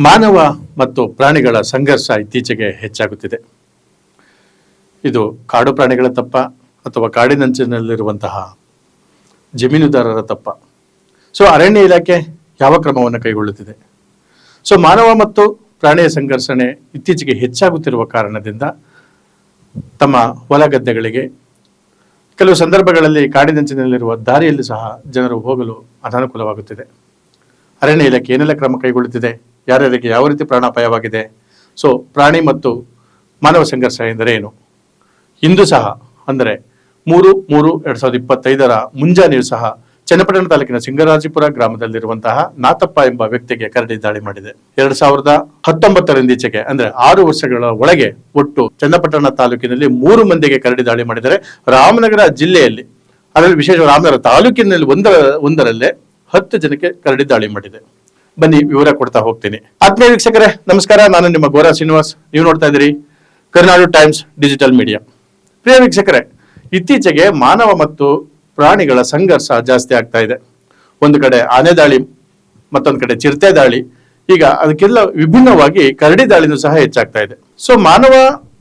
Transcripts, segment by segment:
ಮಾನವ ಮತ್ತು ಪ್ರಾಣಿಗಳ ಸಂಘರ್ಷ ಇತ್ತೀಚೆಗೆ ಹೆಚ್ಚಾಗುತ್ತಿದೆ. ಇದು ಕಾಡು ಪ್ರಾಣಿಗಳ ತಪ್ಪ ಅಥವಾ ಕಾಡಿನಂಚಿನಲ್ಲಿರುವಂತಹ ಜಮೀನುದಾರರ ತಪ್ಪ? ಅರಣ್ಯ ಇಲಾಖೆ ಯಾವ ಕ್ರಮವನ್ನು ಕೈಗೊಳ್ಳುತ್ತಿದೆ? ಮಾನವ ಮತ್ತು ಪ್ರಾಣಿಯ ಸಂಘರ್ಷಣೆ ಇತ್ತೀಚೆಗೆ ಹೆಚ್ಚಾಗುತ್ತಿರುವ ಕಾರಣದಿಂದ ತಮ್ಮ ಹೊಲ ಗದ್ದೆಗಳಿಗೆ ಕೆಲವು ಸಂದರ್ಭಗಳಲ್ಲಿ ಕಾಡಿನಂಚಿನಲ್ಲಿರುವ ದಾರಿಯಲ್ಲಿ ಸಹ ಜನರು ಹೋಗಲು ಅನಾನುಕೂಲವಾಗುತ್ತಿದೆ. ಅರಣ್ಯ ಇಲಾಖೆ ಏನೆಲ್ಲ ಕ್ರಮ ಕೈಗೊಳ್ಳುತ್ತಿದೆ? ಯಾರ್ಯಾರಿಗೆ ಯಾವ ರೀತಿ ಪ್ರಾಣಾಪಾಯವಾಗಿದೆ? ಪ್ರಾಣಿ ಮತ್ತು ಮಾನವ ಸಂಘರ್ಷ ಎಂದರೆ ಏನು? ಇಂದು ಸಹ ಅಂದರೆ 3/3/2025 ಮುಂಜಾನೆಯೂ ಸಹ ಚನ್ನಪಟ್ಟಣ ತಾಲೂಕಿನ ಸಿಂಗರಾಜಿಪುರ ಗ್ರಾಮದಲ್ಲಿರುವಂತಹ ನಾತಪ್ಪ ಎಂಬ ವ್ಯಕ್ತಿಗೆ ಕರಡಿ ದಾಳಿ ಮಾಡಿದೆ. 2019 ಅಂದ್ರೆ 6 ವರ್ಷಗಳ ಒಳಗೆ ಒಟ್ಟು ಚನ್ನಪಟ್ಟಣ ತಾಲೂಕಿನಲ್ಲಿ 3 ಮಂದಿಗೆ ಕರಡಿ ದಾಳಿ ಮಾಡಿದರೆ ರಾಮನಗರ ಜಿಲ್ಲೆಯಲ್ಲಿ, ಅದರಲ್ಲಿ ವಿಶೇಷ ರಾಮನಗರ ತಾಲೂಕಿನಲ್ಲಿ ಒಂದರಲ್ಲೇ 10 ಜನಕ್ಕೆ ಕರಡಿ ದಾಳಿ ಮಾಡಿದೆ. ಬನ್ನಿ ವಿವರ ಕೊಡ್ತಾ ಹೋಗ್ತೀನಿ. ಆತ್ಮೀಯ ವೀಕ್ಷಕರೇ ನಮಸ್ಕಾರ, ನಾನು ನಿಮ್ಮ ಗೋರಾ ಶ್ರೀನಿವಾಸ್. ನೀವು ನೋಡ್ತಾ ಇದ್ದೀರಿ ಕರ್ನಾಡು ಟೈಮ್ಸ್ ಡಿಜಿಟಲ್ ಮೀಡಿಯಾ. ಪ್ರಿಯ ವೀಕ್ಷಕರೇ, ಇತ್ತೀಚೆಗೆ ಮಾನವ ಮತ್ತು ಪ್ರಾಣಿಗಳ ಸಂಘರ್ಷ ಜಾಸ್ತಿ ಆಗ್ತಾ ಇದೆ. ಒಂದು ಕಡೆ ಆನೆ ದಾಳಿ, ಮತ್ತೊಂದು ಕಡೆ ಚಿರತೆ ದಾಳಿ, ಈಗ ಅದಕ್ಕೆಲ್ಲ ವಿಭಿನ್ನವಾಗಿ ಕರಡಿ ದಾಳಿನೂ ಸಹ ಹೆಚ್ಚಾಗ್ತಾ ಇದೆ. ಮಾನವ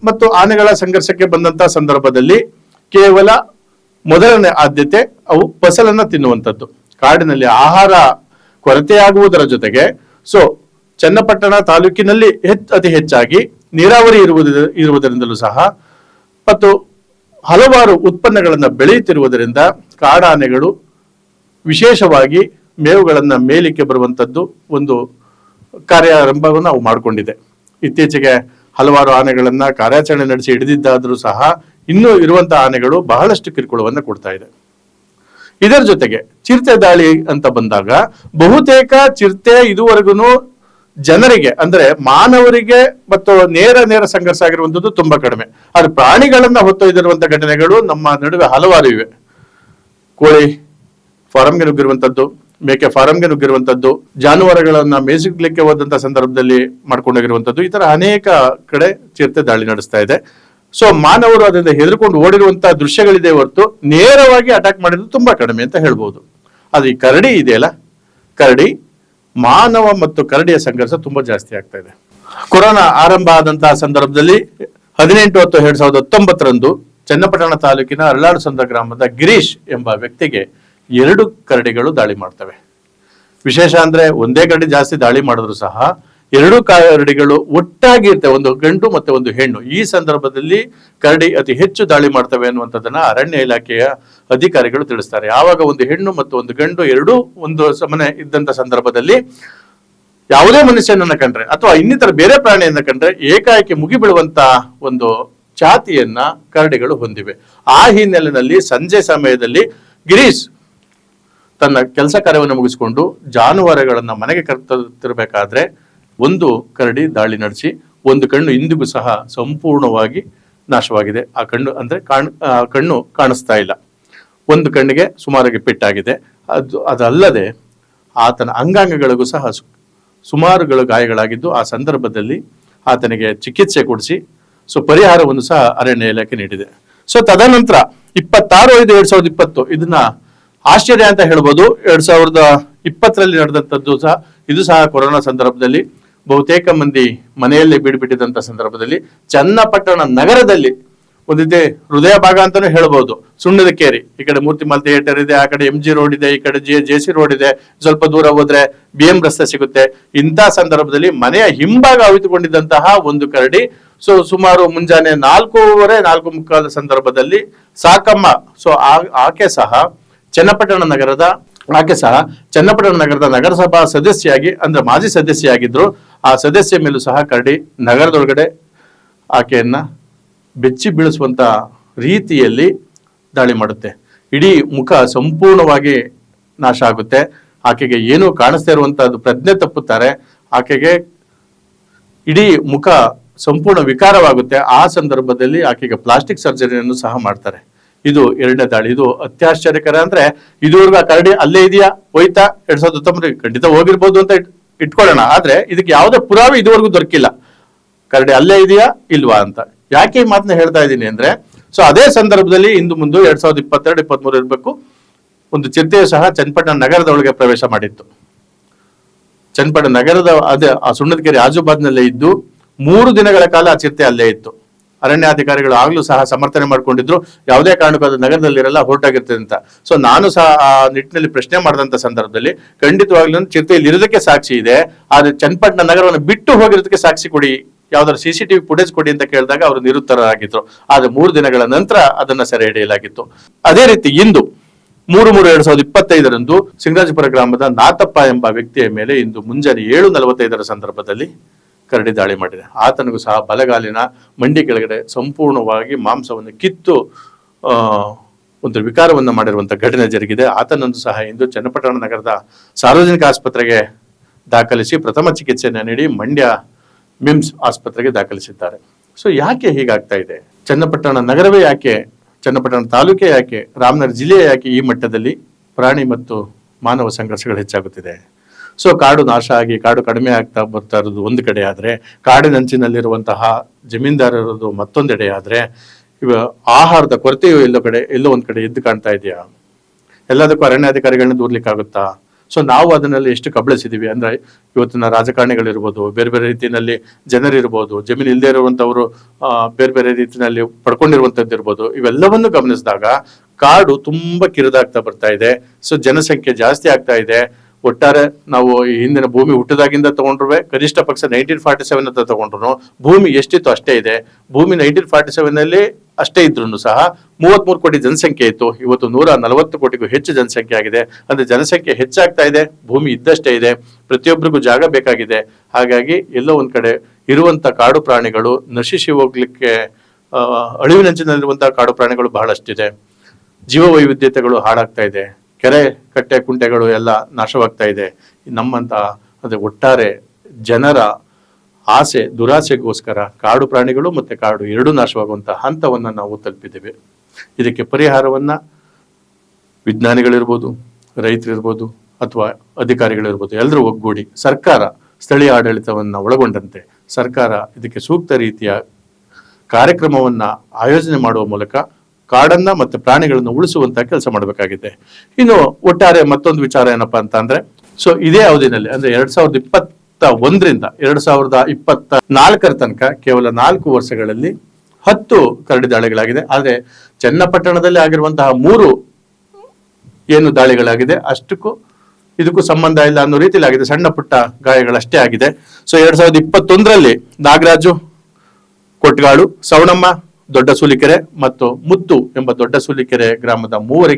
ಮತ್ತು ಆನೆಗಳ ಸಂಘರ್ಷಕ್ಕೆ ಬಂದಂತ ಸಂದರ್ಭದಲ್ಲಿ ಕೇವಲ ಮೊದಲನೇ ಆದ್ಯತೆ ಅವು ಫಸಲನ್ನ ತಿನ್ನುವಂಥದ್ದು. ಕಾಡಿನಲ್ಲಿ ಆಹಾರ ಕೊರತೆಯಾಗುವುದರ ಜೊತೆಗೆ ಚನ್ನಪಟ್ಟಣ ತಾಲೂಕಿನಲ್ಲಿ ಅತಿ ಹೆಚ್ಚಾಗಿ ನೀರಾವರಿ ಇರುವುದರಿಂದಲೂ ಸಹ ಮತ್ತು ಹಲವಾರು ಉತ್ಪನ್ನಗಳನ್ನ ಬೆಳೆಯುತ್ತಿರುವುದರಿಂದ ಕಾಡಾನೆಗಳು ವಿಶೇಷವಾಗಿ ಮೇವುಗಳನ್ನ ಮೇಲಿಕ್ಕೆ ಬರುವಂತದ್ದು ಒಂದು ಕಾರ್ಯಾರಂಭವನ್ನು ನಾವು ಮಾಡಿಕೊಂಡಿದೆ. ಇತ್ತೀಚೆಗೆ ಹಲವಾರು ಆನೆಗಳನ್ನ ಕಾರ್ಯಾಚರಣೆ ನಡೆಸಿ ಹಿಡಿದಿದ್ದಾದರೂ ಸಹ ಇನ್ನೂ ಇರುವಂತಹ ಆನೆಗಳು ಬಹಳಷ್ಟು ಕಿರುಕುಳವನ್ನು ಕೊಡ್ತಾ ಇದೆ. ಇದರ ಜೊತೆಗೆ ಚಿರತೆ ದಾಳಿ ಅಂತ ಬಂದಾಗ ಬಹುತೇಕ ಚಿರತೆ ಇದುವರೆಗೂ ಜನರಿಗೆ ಅಂದ್ರೆ ಮಾನವರಿಗೆ ಮತ್ತು ನೇರ ಸಂಘರ್ಷ ಆಗಿರುವಂತದ್ದು ತುಂಬಾ ಕಡಿಮೆ. ಆದ್ರೆ ಪ್ರಾಣಿಗಳನ್ನ ಹೊತ್ತೊಯ್ದಿರುವಂತಹ ಘಟನೆಗಳು ನಮ್ಮ ನಡುವೆ ಹಲವಾರು ಇವೆ. ಕೋಳಿ ಫಾರಂಗೆ ನುಗ್ಗಿರುವಂತದ್ದು, ಮೇಕೆ ಫಾರಂಗೆ ನುಗ್ಗಿರುವಂತದ್ದು, ಜಾನುವಾರುಗಳನ್ನ ಮೇಯಿಸಲಿಕ್ಕೆ ಹೋದಂತ ಸಂದರ್ಭದಲ್ಲಿ ಮಾಡ್ಕೊಂಡೋಗಿರುವಂತದ್ದು, ಈ ತರ ಅನೇಕ ಕಡೆ ಚಿರತೆ ದಾಳಿ ನಡೆಸ್ತಾ ಇದೆ. ಮಾನವರು ಅದರಿಂದ ಹೆದರ್ಕೊಂಡು ಓಡಿರುವಂತಹ ದೃಶ್ಯಗಳಿದೆ ಹೊರತು ನೇರವಾಗಿ ಅಟ್ಯಾಕ್ ಮಾಡಿದ್ದು ತುಂಬಾ ಕಡಿಮೆ ಅಂತ ಹೇಳ್ಬೋದು. ಆದ್ರೆ ಈ ಕರಡಿ ಇದೆಯಲ್ಲ, ಕರಡಿ, ಮಾನವ ಮತ್ತು ಕರಡಿಯ ಸಂಘರ್ಷ ತುಂಬಾ ಜಾಸ್ತಿ ಆಗ್ತಾ ಇದೆ. ಕೊರೋನಾ ಆರಂಭ ಆದಂತಹ ಸಂದರ್ಭದಲ್ಲಿ 18/10/2019 ಚನ್ನಪಟ್ಟಣ ತಾಲೂಕಿನ ಅರಳಾಡುಸಂದ್ರ ಗ್ರಾಮದ ಗಿರೀಶ್ ಎಂಬ ವ್ಯಕ್ತಿಗೆ 2 ಕರಡಿಗಳು ದಾಳಿ ಮಾಡ್ತವೆ. ವಿಶೇಷ ಅಂದ್ರೆ ಒಂದೇ ಕರಡಿ ಜಾಸ್ತಿ ದಾಳಿ ಮಾಡಿದ್ರು ಸಹ 2 ಕರಡಿಗಳು ಒಟ್ಟಾಗಿ ಇರ್ತವೆ, ಒಂದು ಗಂಡು ಮತ್ತೆ ಒಂದು ಹೆಣ್ಣು. ಈ ಸಂದರ್ಭದಲ್ಲಿ ಕರಡಿ ಅತಿ ಹೆಚ್ಚು ದಾಳಿ ಮಾಡ್ತವೆ ಅನ್ನುವಂಥದ್ದನ್ನ ಅರಣ್ಯ ಇಲಾಖೆಯ ಅಧಿಕಾರಿಗಳು ತಿಳಿಸ್ತಾರೆ. ಯಾವಾಗ ಒಂದು ಹೆಣ್ಣು ಮತ್ತು ಒಂದು ಗಂಡು ಎರಡೂ ಒಂದು ಸಮನೆ ಇದ್ದಂತ ಸಂದರ್ಭದಲ್ಲಿ ಯಾವುದೇ ಮನುಷ್ಯನನ್ನ ಕಂಡ್ರೆ ಅಥವಾ ಇನ್ನಿತರ ಬೇರೆ ಪ್ರಾಣಿಯನ್ನ ಕಂಡ್ರೆ ಏಕಾಏಕಿ ಮುಗಿಬೀಳುವಂತ ಒಂದು ಛಾತಿಯನ್ನ ಕರಡಿಗಳು ಹೊಂದಿವೆ. ಆ ಹಿನ್ನೆಲೆಯಲ್ಲಿ ಸಂಜೆ ಸಮಯದಲ್ಲಿ ಗಿರೀಶ್ ತನ್ನ ಕೆಲಸ ಕಾರ್ಯವನ್ನು ಮುಗಿಸಿಕೊಂಡು ಜಾನುವಾರುಗಳನ್ನ ಮನೆಗೆ ಕರೆತರಬೇಕಾದ್ರೆ ಒಂದು ಕರಡಿ ದಾಳಿ ನಡೆಸಿ ಒಂದು ಕಣ್ಣು ಇಂದಿಗೂ ಸಹ ಸಂಪೂರ್ಣವಾಗಿ ನಾಶವಾಗಿದೆ. ಆ ಕಣ್ಣು ಅಂದ್ರೆ ಕಣ್ಣು ಕಾಣಿಸ್ತಾ ಇಲ್ಲ. ಒಂದು ಕಣ್ಣಿಗೆ ಸುಮಾರಾಗಿ ಪೆಟ್ಟಾಗಿದೆ. ಅದಲ್ಲದೆ ಆತನ ಅಂಗಾಂಗಗಳಿಗೂ ಸಹ ಸುಮಾರುಗಳು ಗಾಯಗಳಾಗಿದ್ದು ಆ ಸಂದರ್ಭದಲ್ಲಿ ಆತನಿಗೆ ಚಿಕಿತ್ಸೆ ಕೊಡಿಸಿ ಪರಿಹಾರವನ್ನು ಸಹ ಅರಣ್ಯ ಇಲಾಖೆ ನೀಡಿದೆ. ತದನಂತರ 26/5/2020 ಇದನ್ನ ಆಶ್ಚರ್ಯ ಅಂತ ಹೇಳ್ಬೋದು. 2020 ನಡೆದಂಥದ್ದು ಸಹ, ಇದು ಸಹ ಕೊರೋನಾ ಸಂದರ್ಭದಲ್ಲಿ ಬಹುತೇಕ ಮಂದಿ ಮನೆಯಲ್ಲೇ ಬೀಡ್ಬಿಟ್ಟಿದ್ದಂತ ಸಂದರ್ಭದಲ್ಲಿ ಚನ್ನಪಟ್ಟಣ ನಗರದಲ್ಲಿ ಒಂದಿದೆ ಹೃದಯ ಭಾಗ ಅಂತಾನೂ ಹೇಳ್ಬೋದು, ಸುಣ್ಣದ ಕೇರಿ. ಈ ಕಡೆ ಮೂರ್ತಿಮಾಲ್ ಥಿಯೇಟರ್ ಇದೆ, ಆ ಕಡೆ MG ರೋಡ್ ಇದೆ, ಈ ಕಡೆ JC ರೋಡ್ ಇದೆ, ಸ್ವಲ್ಪ ದೂರ ಹೋದ್ರೆ BM ರಸ್ತೆ ಸಿಗುತ್ತೆ. ಇಂಥ ಸಂದರ್ಭದಲ್ಲಿ ಮನೆಯ ಹಿಂಭಾಗ ಅವಿತುಕೊಂಡಿದ್ದಂತಹ ಒಂದು ಕರಡಿ ಸುಮಾರು ಮುಂಜಾನೆ 4:15 ಸಂದರ್ಭದಲ್ಲಿ ಸಾಕಮ್ಮ ಆಕೆ ಸಹ ಚನ್ನಪಟ್ಟಣ ನಗರದ ನಗರಸಭಾ ಸದಸ್ಯಾಗಿ ಅಂದ್ರೆ ಮಾಜಿ ಸದಸ್ಯೆಯಾಗಿದ್ರು. ಆ ಸದಸ್ಯ ಮೇಲೂ ಸಹ ಕರಡಿ ನಗರದೊಳಗಡೆ ಆಕೆಯನ್ನ ಬೆಚ್ಚಿ ಬೀಳಿಸುವಂತ ರೀತಿಯಲ್ಲಿ ದಾಳಿ ಮಾಡುತ್ತೆ. ಇಡೀ ಮುಖ ಸಂಪೂರ್ಣವಾಗಿ ನಾಶ ಆಗುತ್ತೆ. ಆಕೆಗೆ ಏನು ಕಾಣಿಸ್ತಾ ಇರುವಂತಹದ್ದು ಪ್ರಜ್ಞೆ ತಪ್ಪುತ್ತಾರೆ. ಆಕೆಗೆ ಇಡೀ ಮುಖ ಸಂಪೂರ್ಣ ವಿಕಾರವಾಗುತ್ತೆ. ಆ ಸಂದರ್ಭದಲ್ಲಿ ಆಕೆಗೆ ಪ್ಲಾಸ್ಟಿಕ್ ಸರ್ಜರಿಯನ್ನು ಸಹ ಮಾಡ್ತಾರೆ. ಇದು 2ನೇ ದಾಳಿ. ಇದು ಅತ್ಯಾಶ್ಚರ್ಯಕರ. ಅಂದ್ರೆ ಇದುವರೆಗೂ ಆ ಕರಡಿ ಅಲ್ಲೇ ಇದೆಯಾ, ಹೋಯ್ತಾ, 2019 ಖಂಡಿತ ಹೋಗಿರ್ಬೋದು ಅಂತ ಇಟ್ಕೊಳ್ಳೋಣ. ಆದ್ರೆ ಇದಕ್ಕೆ ಯಾವುದೇ ಪುರಾವೆ ಇದುವರೆಗೂ ದೊರಕಿಲ್ಲ, ಕರಡಿ ಅಲ್ಲೇ ಇದೆಯಾ ಇಲ್ವಾ ಅಂತ. ಯಾಕೆ ಈ ಮಾತನ್ನ ಹೇಳ್ತಾ ಇದ್ದೀನಿ ಅಂದ್ರೆ ಅದೇ ಸಂದರ್ಭದಲ್ಲಿ ಇಂದು ಮುಂದೆ 2022-23 ಇರಬೇಕು, ಒಂದು ಚಿರತೆಯು ಸಹ ಚನ್ನಪಟ್ಟಣ ನಗರದ ಒಳಗೆ ಪ್ರವೇಶ ಮಾಡಿತ್ತು. ಚನ್ನಪಟ್ಟಣ ನಗರದ ಅದೇ ಆ ಸುಣ್ಣದಕೆರೆ ಆಜುಬಾಜ್ನಲ್ಲೇ ಇದ್ದು 3 ದಿನಗಳ ಕಾಲ ಆ ಚಿರತೆ ಅಲ್ಲೇ ಇತ್ತು. ಅರಣ್ಯಾಧಿಕಾರಿಗಳು ಆಗ್ಲೂ ಸಹ ಸಮರ್ಥನೆ ಮಾಡ್ಕೊಂಡಿದ್ರು, ಯಾವುದೇ ಕಾರಣಕ್ಕೂ ಅದು ನಗರದಲ್ಲಿರಲ್ಲ, ಹೊರಟಾಗಿರ್ತದೆ ಅಂತ. ಸೊ ನಾನು ಸಹ ಆ ನಿಟ್ಟಿನಲ್ಲಿ ಪ್ರಶ್ನೆ ಮಾಡಿದಂತ ಸಂದರ್ಭದಲ್ಲಿ ಖಂಡಿತವಾಗ್ಲೂ ಚಿರತೆ ಇಲ್ಲಿ ಇರೋದಕ್ಕೆ ಸಾಕ್ಷಿ ಇದೆ, ಆದ್ರೆ ಚನ್ನಪಟ್ಟಣ ನಗರವನ್ನು ಬಿಟ್ಟು ಹೋಗಿರೋದಕ್ಕೆ ಸಾಕ್ಷಿ ಕೊಡಿ, ಯಾವ್ದಾದ್ರು CCTV ಫುಟೇಜ್ ಕೊಡಿ ಅಂತ ಕೇಳಿದಾಗ ಅವರು ನಿರುತ್ತರರಾಗಿದ್ರು. ಆದ್ರೆ 3 ದಿನಗಳ ನಂತರ ಅದನ್ನ ಸೆರೆ ಹಿಡಿಯಲಾಗಿತ್ತು. ಅದೇ ರೀತಿ ಇಂದು 3/3/2025 ಸಿಂಗರಾಜಪುರ ಗ್ರಾಮದ ನಾಥಪ್ಪ ಎಂಬ ವ್ಯಕ್ತಿಯ ಮೇಲೆ ಇಂದು ಮುಂಜಾನೆ 7:45 ಸಂದರ್ಭದಲ್ಲಿ ಕರಡಿ ದಾಳಿ ಮಾಡಿದೆ. ಆತನಿಗೂ ಸಹ ಬಲಗಾಲಿನ ಮಂಡಿ ಕೆಳಗಡೆ ಸಂಪೂರ್ಣವಾಗಿ ಮಾಂಸವನ್ನು ಕಿತ್ತು ಒಂದು ವಿಕಾರವನ್ನು ಮಾಡಿರುವಂತಹ ಘಟನೆ ಜರುಗಿದೆ. ಆತನನ್ನು ಸಹ ಇಂದು ಚನ್ನಪಟ್ಟಣ ನಗರದ ಸಾರ್ವಜನಿಕ ಆಸ್ಪತ್ರೆಗೆ ದಾಖಲಿಸಿ ಪ್ರಥಮ ಚಿಕಿತ್ಸೆಯನ್ನು ನೀಡಿ ಮಂಡ್ಯ ಮಿಮ್ಸ್ ಆಸ್ಪತ್ರೆಗೆ ದಾಖಲಿಸಿದ್ದಾರೆ. ಸೊ ಯಾಕೆ ಹೀಗಾಗ್ತಾ ಇದೆ? ಚನ್ನಪಟ್ಟಣ ನಗರವೇ ಯಾಕೆ, ಚನ್ನಪಟ್ಟಣ ತಾಲೂಕೆ ಯಾಕೆ, ರಾಮನಗರ ಜಿಲ್ಲೆ ಯಾಕೆ ಈ ಮಟ್ಟದಲ್ಲಿ ಪ್ರಾಣಿ ಮತ್ತು ಮಾನವ ಸಂಘರ್ಷಗಳು ಹೆಚ್ಚಾಗುತ್ತಿದೆ? ಸೊ ಕಾಡು ನಾಶ ಆಗಿ ಕಾಡು ಕಡಿಮೆ ಆಗ್ತಾ ಬರ್ತಾ ಇರೋದು ಒಂದು ಕಡೆ ಆದ್ರೆ, ಕಾಡಿನಂಚಿನಲ್ಲಿರುವಂತಹ ಜಮೀನ್ದಾರರದು ಮತ್ತೊಂದೆಡೆ ಆದ್ರೆ, ಇವ ಆಹಾರದ ಕೊರತೆಯು ಎಲ್ಲೋ ಒಂದ್ ಕಡೆ ಎದ್ದು ಕಾಣ್ತಾ ಇದೆಯಾ? ಎಲ್ಲದಕ್ಕೂ ಅರಣ್ಯಾಧಿಕಾರಿಗಳನ್ನ ದೂರ್ಲಿಕ್ಕಾಗುತ್ತಾ? ಸೊ ನಾವು ಅದನ್ನೆಲ್ಲ ಎಷ್ಟು ಕಬಳಿಸಿದೀವಿ ಅಂದ್ರೆ, ಇವತ್ತಿನ ರಾಜಕಾರಣಿಗಳಿರ್ಬೋದು, ಬೇರೆ ಬೇರೆ ರೀತಿಯಲ್ಲಿ ಜನರಿರ್ಬೋದು, ಜಮೀನು ಇಲ್ಲದೆ ಇರುವಂತವ್ರು ಬೇರೆ ಬೇರೆ ರೀತಿಯಲ್ಲಿ ಪಡ್ಕೊಂಡಿರುವಂತದ್ದು ಇರ್ಬೋದು, ಇವೆಲ್ಲವನ್ನು ಗಮನಿಸಿದಾಗ ಕಾಡು ತುಂಬಾ ಕಿರಿದಾಗ್ತಾ ಬರ್ತಾ ಇದೆ. ಸೊ ಜನಸಂಖ್ಯೆ ಜಾಸ್ತಿ ಆಗ್ತಾ ಇದೆ. ಒಟ್ಟಾರೆ ನಾವು ಈ ಹಿಂದಿನ ಭೂಮಿ ಹುಟ್ಟಿದಾಗಿಂದ ತಗೊಂಡ್ರು ಕನಿಷ್ಠ ಪಕ್ಷ 1947 ಅಂತ ತಗೊಂಡ್ರು ಭೂಮಿ ಎಷ್ಟಿತ್ತು ಅಷ್ಟೇ ಇದೆ. ಭೂಮಿ 1947 ಅಷ್ಟೇ ಇದ್ರು ಸಹ 33 ಕೋಟಿ ಜನಸಂಖ್ಯೆ ಇತ್ತು. ಇವತ್ತು 140 ಕೋಟಿಗೂ ಹೆಚ್ಚು ಜನಸಂಖ್ಯೆ ಆಗಿದೆ. ಅಂದ್ರೆ ಜನಸಂಖ್ಯೆ ಹೆಚ್ಚಾಗ್ತಾ ಇದೆ, ಭೂಮಿ ಇದ್ದಷ್ಟೇ ಇದೆ, ಪ್ರತಿಯೊಬ್ಬರಿಗೂ ಜಾಗ ಬೇಕಾಗಿದೆ. ಹಾಗಾಗಿ ಎಲ್ಲೋ ಒಂದ್ ಕಡೆ ಇರುವಂತ ಕಾಡು ಪ್ರಾಣಿಗಳು ನಶಿಸಿ ಹೋಗ್ಲಿಕ್ಕೆ ಅಳಿವಿನಂಚಿನಲ್ಲಿರುವಂತಹ ಕಾಡು ಪ್ರಾಣಿಗಳು ಬಹಳಷ್ಟಿದೆ. ಜೀವ ವೈವಿಧ್ಯತೆಗಳು ಹಾಳಾಗ್ತಾ ಇದೆ. ಕೆರೆ ಕಟ್ಟೆ ಕುಂಟೆಗಳು ಎಲ್ಲ ನಾಶವಾಗ್ತಾ ಇದೆ. ನಮ್ಮಂತ ಅದೇ ಒಟ್ಟಾರೆ ಜನರ ಆಸೆ ದುರಾಸೆಗೋಸ್ಕರ ಕಾಡು ಪ್ರಾಣಿಗಳು ಮತ್ತೆ ಕಾಡು ಎರಡೂ ನಾಶವಾಗುವಂತ ಹಂತವನ್ನ ನಾವು ತಲುಪಿದ್ದೇವೆ. ಇದಕ್ಕೆ ಪರಿಹಾರವನ್ನ ವಿಜ್ಞಾನಿಗಳಿರ್ಬೋದು, ರೈತರಿರ್ಬೋದು ಅಥವಾ ಅಧಿಕಾರಿಗಳಿರ್ಬೋದು, ಎಲ್ಲರೂ ಒಗ್ಗೂಡಿ ಸರ್ಕಾರ, ಸ್ಥಳೀಯ ಆಡಳಿತವನ್ನ ಒಳಗೊಂಡಂತೆ ಸರ್ಕಾರ ಇದಕ್ಕೆ ಸೂಕ್ತ ರೀತಿಯ ಕಾರ್ಯಕ್ರಮವನ್ನ ಆಯೋಜನೆ ಮಾಡುವ ಮೂಲಕ ಕಾಡನ್ನ ಮತ್ತೆ ಪ್ರಾಣಿಗಳನ್ನು ಉಳಿಸುವಂತ ಕೆಲಸ ಮಾಡಬೇಕಾಗಿದೆ. ಇನ್ನು ಒಟ್ಟಾರೆ ಮತ್ತೊಂದು ವಿಚಾರ ಏನಪ್ಪಾ ಅಂತ ಅಂದ್ರೆ, ಸೊ ಇದೇ ಅವಧಿನಲ್ಲಿ ಅಂದ್ರೆ 2021ರಿಂದ 2024 ತನಕ ಕೇವಲ 4 ವರ್ಷಗಳಲ್ಲಿ 10 ಕರಡಿ ದಾಳಿಗಳಾಗಿದೆ. ಆದ್ರೆ ಚನ್ನಪಟ್ಟಣದಲ್ಲಿ ಆಗಿರುವಂತಹ 3 ಏನು ದಾಳಿಗಳಾಗಿದೆ ಅಷ್ಟಕ್ಕೂ ಇದಕ್ಕೂ ಸಂಬಂಧ ಇಲ್ಲ ಅನ್ನೋ ರೀತಿಯಲ್ಲಿ ಆಗಿದೆ. ಸಣ್ಣ ಪುಟ್ಟ ಗಾಯಗಳಷ್ಟೇ ಆಗಿದೆ. ಸೊ 2021ರಲ್ಲಿ ನಾಗರಾಜು ಕೊಟ್ಗಾಳು, ಸವಣಮ್ಮ ದೊಡ್ಡ ಸೂಲಿಕೆರೆ ಮತ್ತು ಮುತ್ತು ಎಂಬ ದೊಡ್ಡ ಸೂಲಿಕೆರೆ ಗ್ರಾಮದ 3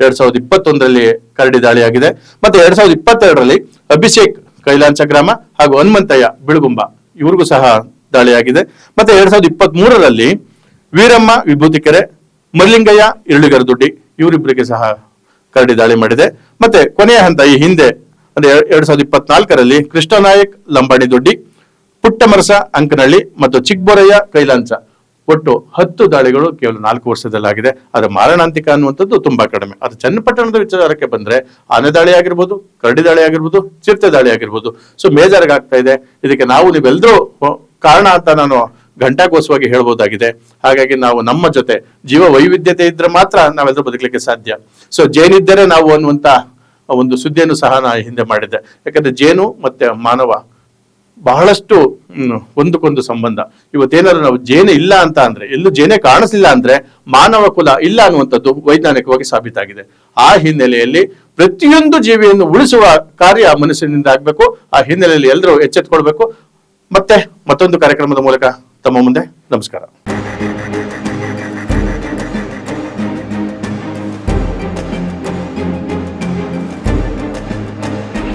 2021ರಲ್ಲಿ ಕರಡಿ ದಾಳಿಯಾಗಿದೆ. ಮತ್ತೆ 2022ರಲ್ಲಿ ಅಭಿಷೇಕ್ ಕೈಲಾಂಚ ಗ್ರಾಮ ಹಾಗೂ ಹನುಮಂತಯ್ಯ ಬಿಳುಗುಂಬ ಇವ್ರಿಗೂ ಸಹ ದಾಳಿಯಾಗಿದೆ. ಮತ್ತೆ 2023ರಲ್ಲಿ ವೀರಮ್ಮ ವಿಭೂತಿಕೆರೆ, ಮರ್ಲಿಂಗಯ್ಯ ಇರುಳಿಗರದುಡ್ಡಿ ಇವರಿಬ್ಬರಿಗೆ ಸಹ ಕರಡಿ ದಾಳಿ ಮಾಡಿದೆ. ಮತ್ತೆ ಕೊನೆಯ ಹಂತ ಈ ಹಿಂದೆ ಅಂದ್ರೆ 2024ರಲ್ಲಿ ಕೃಷ್ಣನಾಯಕ್ ಲಂಬಾಣಿ ದೊಡ್ಡಿ, ಪುಟ್ಟಮರಸ ಅಂಕನಹಳ್ಳಿ ಮತ್ತು ಚಿಕ್ಕಬೋರಯ್ಯ ಕೈಲಾಂಚ ಒಟ್ಟು 10 ದಾಳಿಗಳು ಕೇವಲ 4 ವರ್ಷದಲ್ಲಾಗಿದೆ. ಅದರ ಮಾರಣಾಂತಿಕ ಅನ್ನುವಂಥದ್ದು ತುಂಬಾ ಕಡಿಮೆ. ಅದು ಚನ್ನಪಟ್ಟಣದ ವಿಚಾರಕ್ಕೆ ಬಂದ್ರೆ ಆನೆ ದಾಳಿ ಆಗಿರ್ಬೋದು, ಕರಡಿ ದಾಳಿ ಆಗಿರ್ಬೋದು, ಚಿರತೆ ದಾಳಿ ಆಗಿರ್ಬೋದು, ಸೊ ಮೇಜರ್ಗೆ ಆಗ್ತಾ ಇದೆ. ಇದಕ್ಕೆ ನಾವು ನೀವೆಲ್ಲರೂ ಕಾರಣ ಅಂತ ನಾನು ಘಂಟಾಘೋಷವಾಗಿ ಹೇಳ್ಬೋದಾಗಿದೆ. ಹಾಗಾಗಿ ನಾವು ನಮ್ಮ ಜೊತೆ ಜೀವ ವೈವಿಧ್ಯತೆ ಇದ್ರೆ ಮಾತ್ರ ನಾವೆಲ್ಲರೂ ಬದುಕಲಿಕ್ಕೆ ಸಾಧ್ಯ. ಸೊ ಜೇನಿದ್ದರೆ ನಾವು ಅನ್ನುವಂತ ಒಂದು ಸುದ್ದಿಯನ್ನು ಸಹ ನಾನು ಹಿಂದೆ ಮಾಡಿದ್ದೆ. ಯಾಕಂದ್ರೆ ಜೇನು ಮತ್ತೆ ಮಾನವ ಬಹಳಷ್ಟು ಒಂದಕ್ಕೊಂದು ಸಂಬಂಧ. ಇವತ್ತೇನಾದ್ರು ನಾವು ಜೇನು ಇಲ್ಲ ಅಂತ ಅಂದ್ರೆ, ಎಲ್ಲೂ ಜೇನೆ ಕಾಣಿಸ್ಲಿಲ್ಲ ಅಂದ್ರೆ ಮಾನವ ಕುಲ ಇಲ್ಲ ಅನ್ನುವಂಥದ್ದು ವೈಜ್ಞಾನಿಕವಾಗಿ ಸಾಬೀತಾಗಿದೆ. ಆ ಹಿನ್ನೆಲೆಯಲ್ಲಿ ಪ್ರತಿಯೊಂದು ಜೀವಿಯನ್ನು ಉಳಿಸುವ ಕಾರ್ಯ ಮನುಷ್ಯನಿಂದ ಆಗ್ಬೇಕು. ಆ ಹಿನ್ನೆಲೆಯಲ್ಲಿ ಎಲ್ಲರೂ ಎಚ್ಚೆತ್ತುಕೊಳ್ಬೇಕು. ಮತ್ತೆ ಮತ್ತೊಂದು ಕಾರ್ಯಕ್ರಮದ ಮೂಲಕ ತಮ್ಮ ಮುಂದೆ ನಮಸ್ಕಾರ.